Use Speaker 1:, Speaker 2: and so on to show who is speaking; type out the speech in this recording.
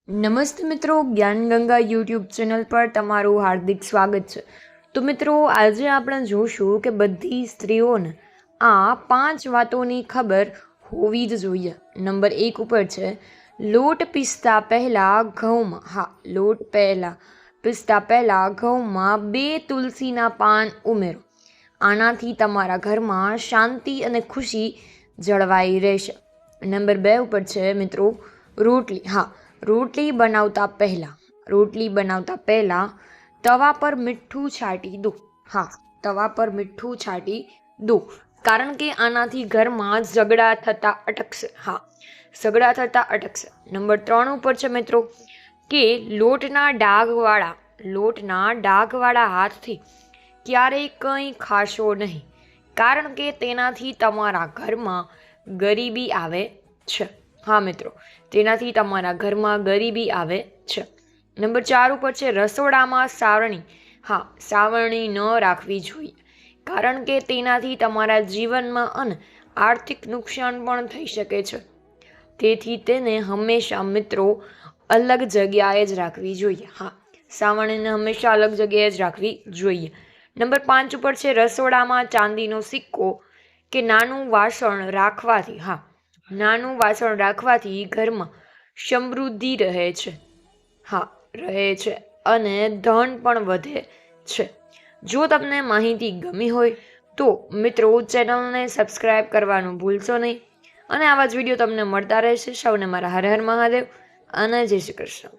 Speaker 1: નમસ્તે મિત્રો, Gyanganga YouTube channel પર તમારું હાર્દિક સ્વાગત છે. તો મિત્રો, આજે આપણે જોશું કે બધી સ્ત્રીઓને આ 5 વાતોની ખબર હોવી જ જોઈએ. નંબર 1 ઉપર છે લોટ પીસતા પહેલાં ઘઉંમાં લોટ પીસતા પહેલાં ઘઉંમાં 2 તુલસીના પાન ઉમેરો. આનાથી તમારા ઘરમાં શાંતિ અને ખુશી જળવાઈ રહેશે. નંબર 2 ઉપર છે મિત્રો રોટલી. રોટલી બનાવતા પહેલાં તવા પર મીઠું છાંટી દો. તવા પર મીઠું છાંટી દો, કારણ કે આનાથી ઘરમાં ઝઘડા થતા અટકશે. નંબર 3 ઉપર છે મિત્રો કે લોટના ડાઘવાળા હાથથી ક્યારેય કંઈ ખાશો નહીં, કારણ કે તેનાથી તમારા ઘરમાં ગરીબી આવે છે. મિત્રો, તેનાથી તમારા ઘરમાં ગરીબી આવે છે. નંબર 4 ઉપર છે રસોડામાં સાવરણી ન રાખવી જોઈએ, કારણ કે તેનાથી તમારા જીવનમાં અને આર્થિક નુકસાન પણ થઈ શકે છે. તેથી તેને હંમેશા મિત્રો અલગ જગ્યાએ જ રાખવી જોઈએ. સાવરણીને હંમેશા અલગ જગ્યાએ જ રાખવી જોઈએ. નંબર 5 ઉપર છે રસોડામાં ચાંદીનો સિક્કો કે નાનું વાસણ રાખવાથી ઘરમાં સમૃદ્ધિ રહે છે અને ધન પણ વધે છે. જો તમને માહિતી ગમી હોય તો મિત્રો ચેનલને સબસ્ક્રાઈબ કરવાનું ભૂલશો નહીં, અને આવા જ વિડીયો તમને મળતા રહેશે. સૌને મારા હર હર મહાદેવ અને જય શ્રી કૃષ્ણ.